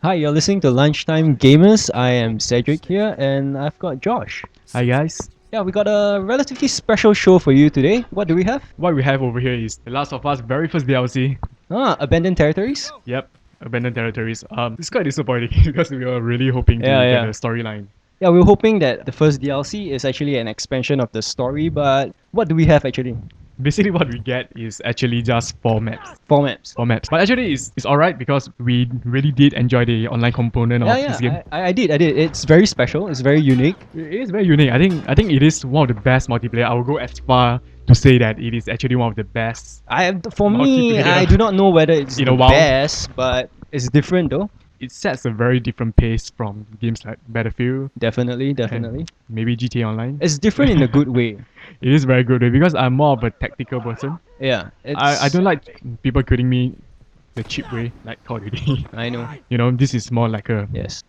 Hi, you're listening to Lunchtime Gamers. I am Cedric here, and I've got Josh. Hi guys, Yeah, we got a relatively special show for you today. What do we have? what we have over here is The Last of Us very first DLC. Abandoned Territories? Yep, Abandoned Territories. It's quite disappointing because we were really hoping to Yeah, get yeah. a storyline. Yeah, we were hoping that the first DLC is actually an expansion of the story, but what do we have actually? Basically what we get is actually just 4 maps. Four maps. 4 maps. But actually it's alright because we really did enjoy the online component Yeah, of this game. yeah, I did. It's very special. It's very unique. It is very unique. I think it is one of the best multiplayer. I will go as far to say that it is actually one of the best. For me, Multiplayer. I do not know whether it's In the a while. best, but it's different though. It sets a very different pace from games like Battlefield Definitely, and definitely. maybe GTA Online. It's different in a good way. It is very good because I'm more of a tactical person. Yeah, I don't like people quitting me the cheap way, like Call of Duty. I know. This is more like a Yes.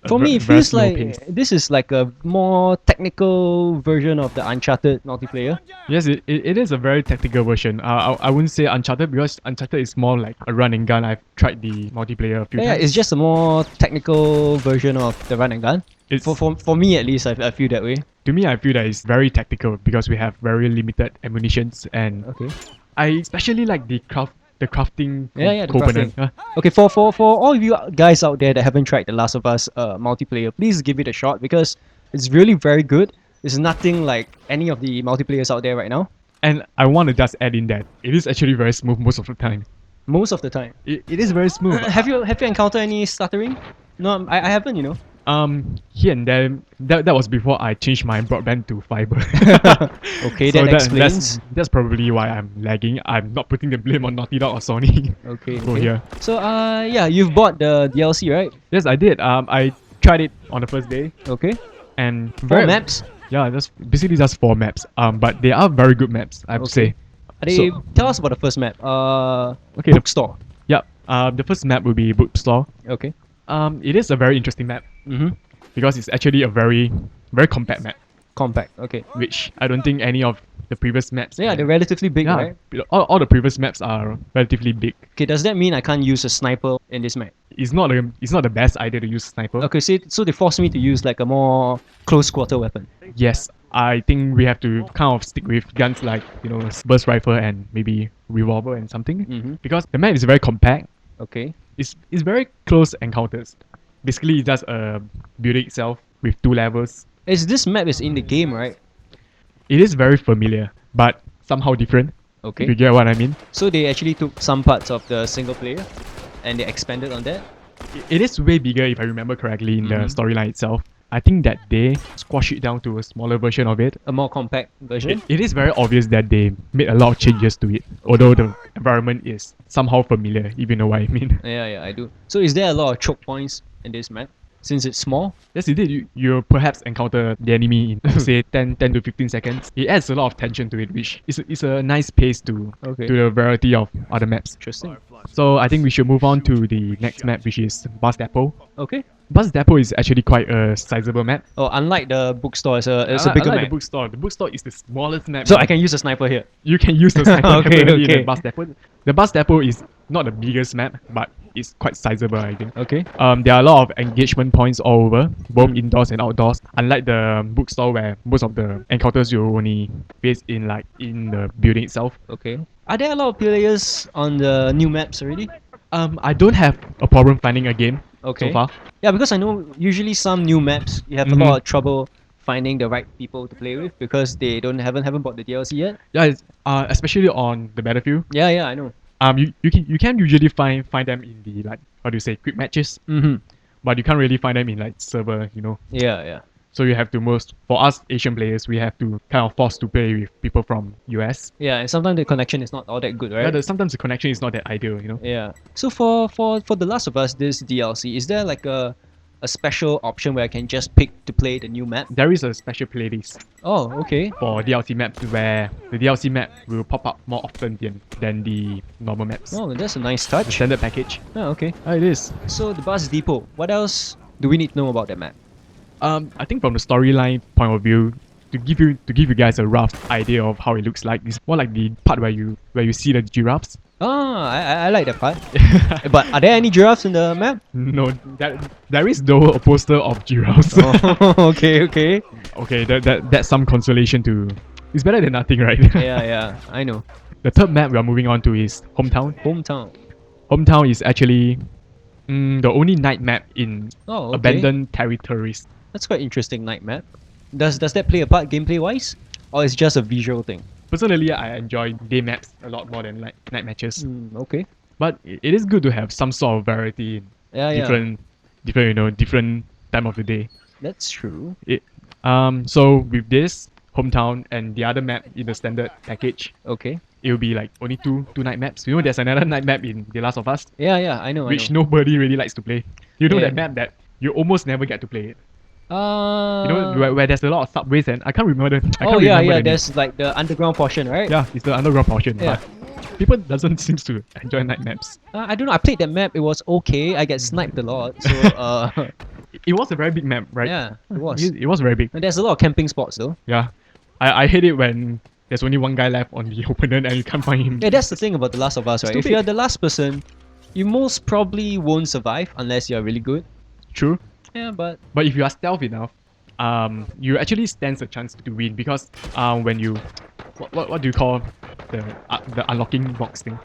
a For me, it very feels slow like pace. this is like a more technical version of the Uncharted multiplayer. Yes, it is a very tactical version. I wouldn't say Uncharted because Uncharted is more like a run and gun. I've tried the multiplayer a few Yeah, times. it's just a more technical version of the run and gun. It's, For me at least, I feel that way. to me, I feel that it's very tactical because we have very limited ammunitions, and Okay. I especially like the crafting Yeah, the component. crafting. Okay, for all of you guys out there that haven't tried The Last of Us multiplayer, please give it a shot because it's really very good. It's nothing like any of the multiplayers out there right now. And I want to just add in that it is actually very smooth most of the time. Most of the time. It is very smooth. Have you encountered any stuttering? No, I haven't. You know. Here and there, that was before I changed my broadband to fiber. Okay, So that explains. that's probably why I'm lagging. I'm not putting the blame on Naughty Dog or Sony. Okay. Over okay. here. So yeah, you've bought the DLC, right? Yes, I did. I tried it on the first day, Okay. and Four maps. Yeah, just basically just 4 maps. But they are very good maps, I have to say. Tell us about the first map. Okay, Bookstore. Yeah. The first map will be Bookstore. Okay. It is a very interesting map Mm-hmm. because it's actually a very compact map, Compact. Okay. which I don't think any of the previous maps. So yeah, they're relatively big, Yeah, right? all the previous maps are relatively big. Okay. Does that mean I can't use a sniper in this map? It's not the best idea to use sniper. Okay. So they forced me to use like a more close quarter weapon. Yes, I think we have to kind of stick with guns like burst rifle and maybe revolver and something Mm-hmm. because the map is very compact. Okay. It's very close encounters. Basically, it's just a building itself with 2 levels. This map is in the game, right? It is very familiar, but somehow different. If Okay. you get what I mean. So they actually took some parts of the single player, and they expanded on that. It is way bigger if I remember correctly in the Mhm. storyline itself. I think that they squash it down to a smaller version of it. A more compact version. It is very obvious that they made a lot of changes to it, although the environment is somehow familiar, if you know what I mean. Yeah, I do. So is there a lot of choke points in this map? Since it's small? Yes, it did. You perhaps encounter the enemy in say 10 to 15 seconds. It adds a lot of tension to it, which is a nice pace to Okay. the variety of other maps. Interesting. So I think we should move on to the next map, which is Bus Depot. Okay. Bus Depot is actually quite a sizable map. Oh, unlike the bookstore, it's a bigger Unlike map. the bookstore. The bookstore is the smallest map. So I can use a sniper here. You can use the sniper Okay, definitely in okay. the Bus Depot. The Bus Depot is not the biggest map, but it's quite sizable, I think. Okay. There are a lot of engagement points all over, both Mm. indoors and outdoors. Unlike the bookstore where most of the encounters you only face in the building itself. Okay. Are there a lot of players on the new maps already? I don't have a problem finding a game Okay. so far. Yeah, because I know usually some new maps you have a Mhm. lot of trouble finding the right people to play with because they haven't bought the DLC yet. Yeah, especially on the Battlefield. Yeah, I know. You can usually find them in the how do you say quick matches, Mm-hmm. but you can't really find them in server. Yeah. So you have to for us Asian players, we have to kind of force to play with people from US. Yeah, and sometimes the connection is not all that good, right? Yeah, sometimes the connection is not that ideal. Yeah. So for The Last of Us, this DLC, is there like a special option where I can just pick to play the new map? There is a special playlist Oh, okay. for DLC maps where the DLC map will pop up more often than the normal maps. Oh, that's a nice The touch. standard package. Oh, okay. It is. So the Bus Depot, what else do we need to know about that map? I think from the storyline point of view, to give you guys a rough idea of how it looks like, it's more like the part where you see the giraffes. I like that part. But are there any giraffes in the map? No, there is though a poster of giraffes. Oh, okay, okay. Okay, that's some consolation to. It's better than nothing, right? Yeah, I know. The third map we are moving on to is Hometown. Hometown. Hometown is actually the only night map in Oh, okay. abandoned territories. That's quite interesting night map. Does that play a part gameplay wise? Or it's just a visual thing? Personally, I enjoy day maps a lot more than night matches. Okay. But it is good to have some sort of variety in Yeah. different time of the day. That's true. So with this Hometown and the other map in the standard package, Okay. it will be like only two night maps. You know, there's another night map in The Last of Us, Yeah, I know. which nobody really likes to play. You know Yeah. that map that you almost never get to play it. You You know where there's a lot of subways and I can't remember the. I Oh can't yeah, remember yeah. the name. There's like the underground portion, right? Yeah, it's the underground portion. Yeah. But people doesn't seem to enjoy night maps. I don't know. I played that map. It was okay. I get sniped a lot. So It was a very big map, right? yeah, it was. It was very big. And there's a lot of camping spots though. Yeah. I hate it when there's only one guy left on the opponent and you can't find him. Yeah, that's the thing about The Last of Us, right? too If big. you're the last person, you most probably won't survive unless you're really good. True. Yeah, but But if you are stealth enough, you actually stands a chance to win because when you what do you call the unlocking box thing?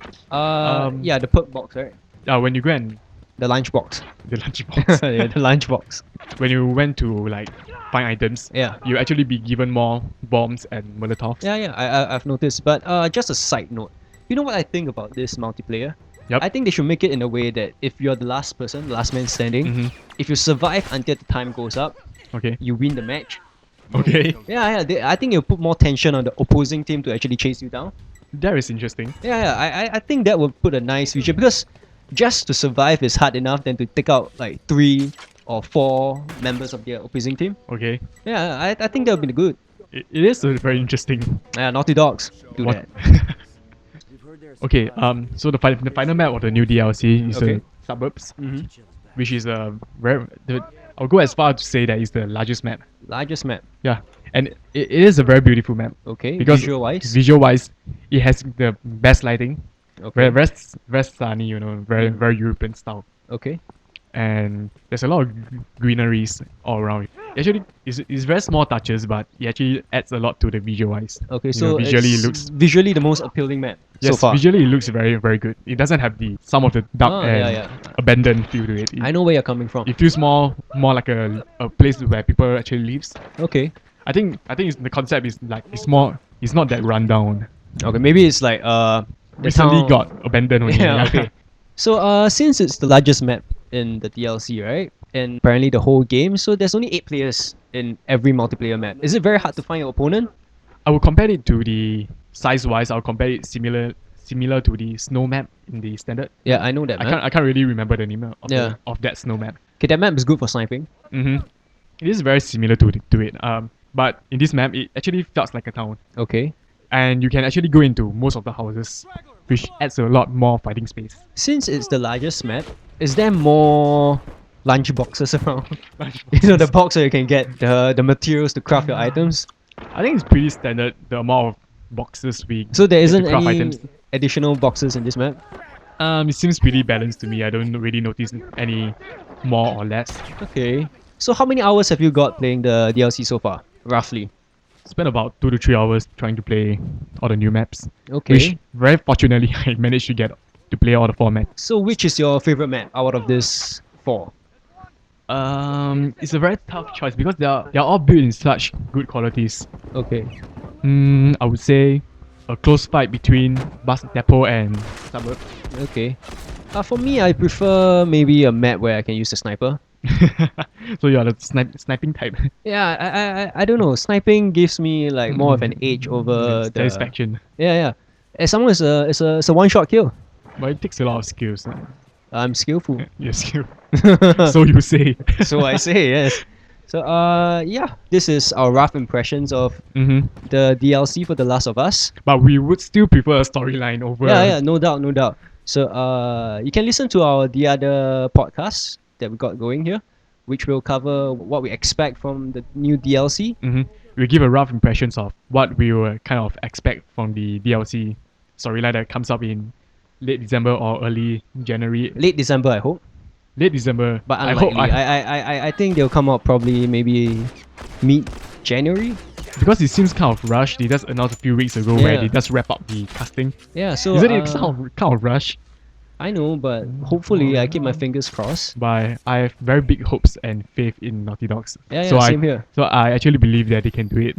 yeah, the perk box, right? When you go and The lunch box. the lunch box. Yeah, the lunch box. When you went to like find items, Yeah. you actually be given more bombs and molotovs. Yeah, I've noticed. But just a side note, you know what I think about this multiplayer? Yep. I think they should make it in a way that if you're the last person, last man standing, Mhm. if you survive until the time goes up, Okay. you win the match. Okay. Yeah, I think it'll put more tension on the opposing team to actually chase you down. That is interesting. Yeah, I think that would put a nice feature because just to survive is hard enough than to take out like 3 or 4 members of the opposing team. Okay. Yeah, I think that would be good. It is very interesting. Yeah, Naughty Dogs do What- that. Okay. So the final map of the new DLC is Okay. the suburbs, Mm-hmm. which is a I'll go as far to say that it's the largest map. Largest map. Yeah, and it is a very beautiful map Okay. because Visual wise. visual wise, it has the best lighting. Okay. Very sunny, you know, very European style, Okay. and there's a lot of greeneries all around. Actually, it's very small touches, but it actually adds a lot to the visual wise. Okay. You So know, visually it's it looks visually the most appealing map yes, so far. visually it looks very good. It doesn't have some of the dark Oh, and yeah. abandoned feel to it. I know where you're coming from. It feels more like a place where people actually lives. Okay. I think the concept is like it's not that rundown. Okay. Maybe it's like the Recently town- got abandoned only. Yeah. Okay. So since it's the largest map in the DLC, right? And apparently the whole game, so there's only 8 players in every multiplayer map. Is it very hard to find your opponent? I would compare it to the size wise. I'll compare it similar to the snow map in the standard. Yeah, I know that map. I can't really remember the name of, Yeah. of that snow map. Okay, that map is good for sniping. Mm-hmm. It is very similar to it. But in this map, it actually felt like a town, Okay. and you can actually go into most of the houses, which adds a lot more fighting space. Since it's the largest map, is there more lunch boxes around? You know, the box where you can get the materials to craft your items. I think it's pretty standard the amount of boxes we. So there get to isn't craft any items. additional boxes in this map? It seems pretty balanced to me. I don't really notice any more or less. Okay. So how many hours have you got playing the DLC so far? Roughly. Spent about 2 to 3 hours trying to play all the new maps. Okay. Which very fortunately I managed to get to play all the 4 maps. So which is your favorite map out of this 4? It's a very tough choice because they're all built in such good qualities. Okay. I would say a close fight between Bus Depot and Suburb. Okay. For me, I prefer maybe a map where I can use the sniper. So you are the sniping type. Yeah, I don't know. Sniping gives me like more of an edge over the. Satisfaction. Yeah. As someone is a one-shot kill. But it takes a lot of skills. I'm skillful. Yes, skill. So you say. So I say yes. So yeah, this is our rough impressions of Mm-hmm. the DLC for The Last of Us. But we would still prefer a storyline over. Yeah, no doubt. So you can listen to the other podcasts that we got going here, which will cover what we expect from the new DLC. Mm-hmm. We'll give a rough impressions of what we will kind of expect from the DLC storyline that comes up in late December or early January. Late December, I hope. Late December. But I hope unlikely. I think they'll come out probably maybe mid-January. because it seems kind of rushed. They just announced a few weeks ago where Yeah. they just wrap up the casting. Yeah, so Isn't it kind of rushed? I know, but hopefully I keep my fingers crossed. But I have very big hopes and faith in Naughty Dogs. Yeah, so same here. So I actually believe that they can do it.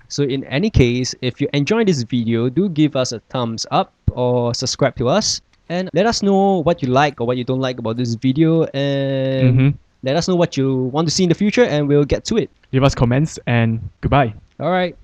So in any case, if you enjoyed this video, do give us a thumbs up or subscribe to us. And let us know what you like or what you don't like about this video. And let us know what you want to see in the future and we'll get to it. Leave us comments and goodbye. Alright.